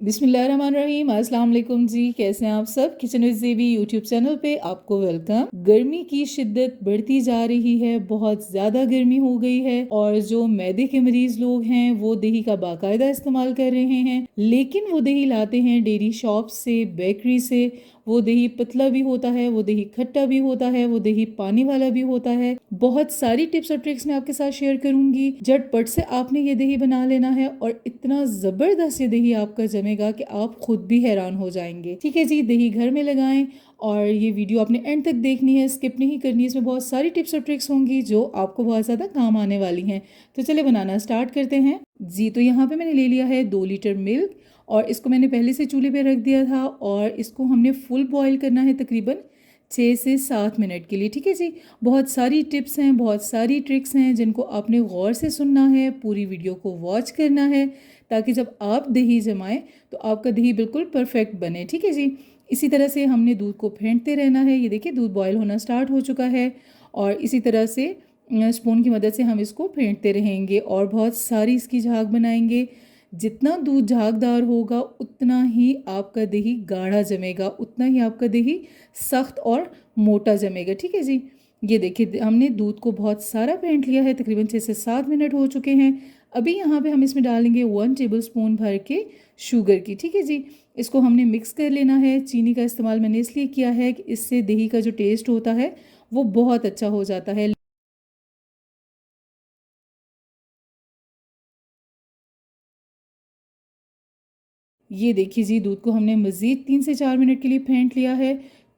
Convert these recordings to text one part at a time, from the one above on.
बिस्मिल्लाहिर्रहमानिर्रहीम। अस्सलाम वालेकुम जी, कैसे हैं आप सब। किचन विद ज़ेबी यूट्यूब चैनल पे आपको वेलकम। गर्मी की शिद्दत बढ़ती जा रही है, बहुत ज़्यादा गर्मी हो गई है और जो मैदे के मरीज लोग हैं वो दही का बाकायदा इस्तेमाल कर रहे हैं, लेकिन वो दही लाते हैं डेयरी शॉप से, बेकरी से। वो दही पतला भी होता है, वो दही खट्टा भी होता है, वो दही पानी वाला भी होता है। बहुत सारी टिप्स और ट्रिक्स मैं आपके साथ शेयर करूंगी। झटपट से आपने ये दही बना लेना है और इतना ज़बरदस्त ये दही आपका जमेगा कि आप खुद भी हैरान हो जाएंगे। ठीक है जी, दही घर में लगाएं और ये वीडियो आपने एंड तक देखनी है, स्किप नहीं करनी। इसमें बहुत सारी टिप्स और ट्रिक्स होंगी जो आपको बहुत ज़्यादा काम आने वाली हैं। तो चले बनाना स्टार्ट करते हैं जी। तो यहाँ पे मैंने ले लिया है 2 लीटर मिल्क और इसको मैंने पहले से चूल्हे पे रख दिया था और इसको हमने फुल बॉईल करना है तकरीबन 6 से 7 मिनट के लिए। ठीक है जी, बहुत सारी टिप्स हैं, बहुत सारी ट्रिक्स हैं जिनको आपने गौर से सुनना है, पूरी वीडियो को वॉच करना है ताकि जब आप दही जमाएं तो आपका दही बिल्कुल परफेक्ट बने। ठीक है जी, इसी तरह से हमने दूध को फेंटते रहना है। ये देखिए दूध बॉयल होना स्टार्ट हो चुका है और इसी तरह से स्पून की मदद से हम इसको फेंटते रहेंगे और बहुत सारी इसकी झाग बनाएंगे। जितना दूध झागदार होगा उतना ही आपका दही गाढ़ा जमेगा, उतना ही आपका दही सख्त और मोटा जमेगा। ठीक है जी, ये देखिए हमने दूध को बहुत सारा फेंट लिया है, तकरीबन 6 से 7 मिनट हो चुके हैं। अभी यहाँ पे हम इसमें डालेंगे 1 टेबल स्पून भर के शुगर की। ठीक है जी, इसको हमने मिक्स कर लेना है। चीनी का इस्तेमाल मैंने इसलिए किया है कि इससे दही का जो टेस्ट होता है वो बहुत अच्छा हो जाता है। ये देखिए जी, दूध को हमने मज़ीद 3 से 4 मिनट के लिए फेंट लिया है।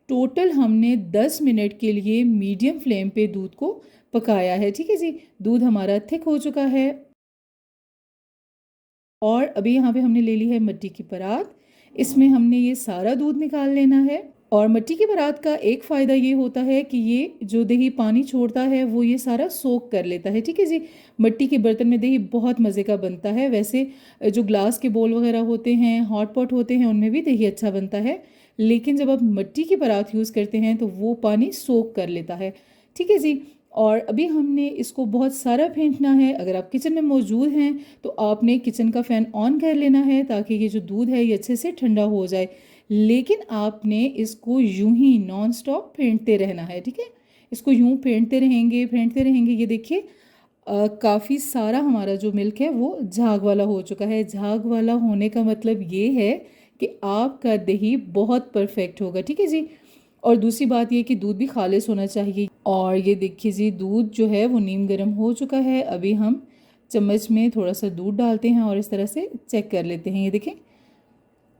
टोटल हमने 10 मिनट के लिए मीडियम फ्लेम पे दूध को पकाया है। ठीक है जी, दूध हमारा थिक हो चुका है और अभी यहाँ पे हमने ले ली है मिट्टी की परात। इसमें हमने ये सारा दूध निकाल लेना है और मिट्टी की परात का एक फ़ायदा ये होता है कि ये जो दही पानी छोड़ता है वो ये सारा सोख कर लेता है। ठीक है जी, मिट्टी के बर्तन में दही बहुत मज़े का बनता है। वैसे जो ग्लास के बोल वगैरह होते हैं, हॉट पॉट होते हैं, उनमें भी दही अच्छा बनता है, लेकिन जब आप मिट्टी की परात यूज़ करते हैं तो वो पानी सोख कर लेता है। ठीक है जी, और अभी हमने इसको बहुत सारा फेंटना है। अगर आप किचन में मौजूद हैं तो आपने किचन का फ़ैन ऑन कर लेना है ताकि ये जो दूध है ये अच्छे से ठंडा हो जाए, लेकिन आपने इसको यूं ही नॉन स्टॉप फेंटते रहना है। ठीक है, इसको यूं फेंटते रहेंगे, फेंटते रहेंगे। ये देखिए काफ़ी सारा हमारा जो मिल्क है वो झाग वाला हो चुका है। झाग वाला होने का मतलब ये है कि आपका दही बहुत परफेक्ट होगा। ठीक है जी, और दूसरी बात ये कि दूध भी खालिस होना चाहिए। और ये देखिए जी, दूध जो है वो नीम गर्म हो चुका है। अभी हम चम्मच में थोड़ा सा दूध डालते हैं और इस तरह से चेक कर लेते हैं। ये देखें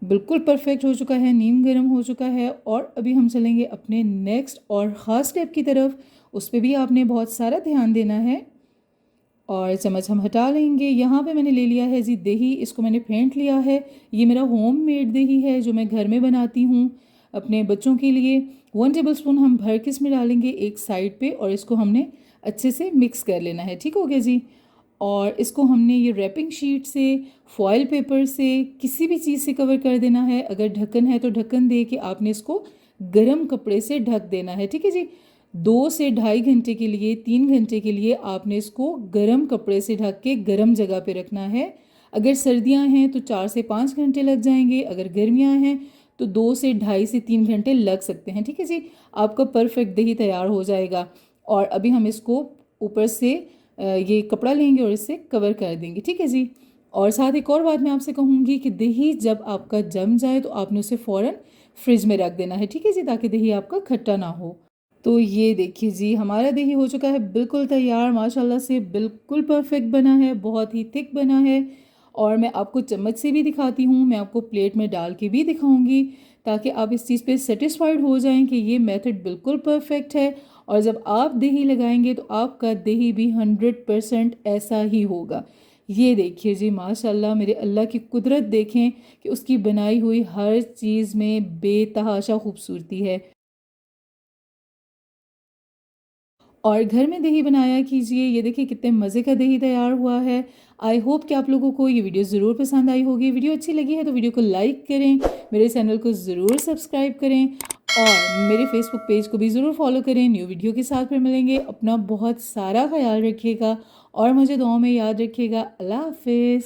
बिल्कुल परफेक्ट हो चुका है, नीम गर्म हो चुका है। और अभी हम चलेंगे अपने नेक्स्ट और ख़ास स्टेप की तरफ। उस पर भी आपने बहुत सारा ध्यान देना है और चम्मच हम हटा लेंगे। यहाँ पे मैंने ले लिया है जी दही, इसको मैंने फेंट लिया है। ये मेरा होम मेड दही है जो मैं घर में बनाती हूँ अपने बच्चों के लिए। 1 टेबल स्पून हम भर के इसमें डालेंगे एक साइड पे और इसको हमने अच्छे से मिक्स कर लेना है। ठीक हो गया जी, और इसको हमने ये रैपिंग शीट से, फॉयल पेपर से, किसी भी चीज़ से कवर कर देना है। अगर ढक्कन है तो ढक्कन दे के आपने इसको गर्म कपड़े से ढक देना है। ठीक है जी, 2 से ढाई घंटे के लिए, 3 घंटे के लिए आपने इसको गर्म कपड़े से ढक के गर्म जगह पे रखना है। अगर सर्दियां हैं तो 4 से 5 घंटे लग जाएंगे, अगर गर्मियां हैं तो 2 से ढाई से 3 घंटे लग सकते हैं। ठीक है जी, आपका परफेक्ट दही तैयार हो जाएगा। और अभी हम इसको ऊपर से ये कपड़ा लेंगे और इससे कवर कर देंगे। ठीक है जी, और साथ एक और बात मैं आपसे कहूँगी कि दही जब आपका जम जाए तो आपने उसे फ़ौरन फ्रिज में रख देना है। ठीक है जी, ताकि दही आपका खट्टा ना हो। तो ये देखिए जी, हमारा दही हो चुका है बिल्कुल तैयार। माशाल्लाह से बिल्कुल परफेक्ट बना है, बहुत ही थिक बना है। और मैं आपको चम्मच से भी दिखाती हूँ, मैं आपको प्लेट में डाल के भी दिखाऊंगी ताकि आप इस चीज़ पे सेटिस्फाइड हो जाएं कि ये मेथड बिल्कुल परफेक्ट है। और जब आप दही लगाएंगे तो आपका दही भी 100% ऐसा ही होगा। ये देखिए जी, माशाल्लाह मेरे अल्लाह की कुदरत देखें कि उसकी बनाई हुई हर चीज़ में बेतहाशा खूबसूरती है। और घर में दही बनाया कीजिए। ये देखिए कितने मज़े का दही तैयार हुआ है। आई होप कि आप लोगों को ये वीडियो ज़रूर पसंद आई होगी। वीडियो अच्छी लगी है तो वीडियो को लाइक करें, मेरे चैनल को ज़रूर सब्सक्राइब करें और मेरे फेसबुक पेज को भी ज़रूर फॉलो करें। न्यू वीडियो के साथ फिर मिलेंगे। अपना बहुत सारा ख्याल रखिएगा और मुझे दुआओं में याद रखिएगा। अल्लाह हाफिज़।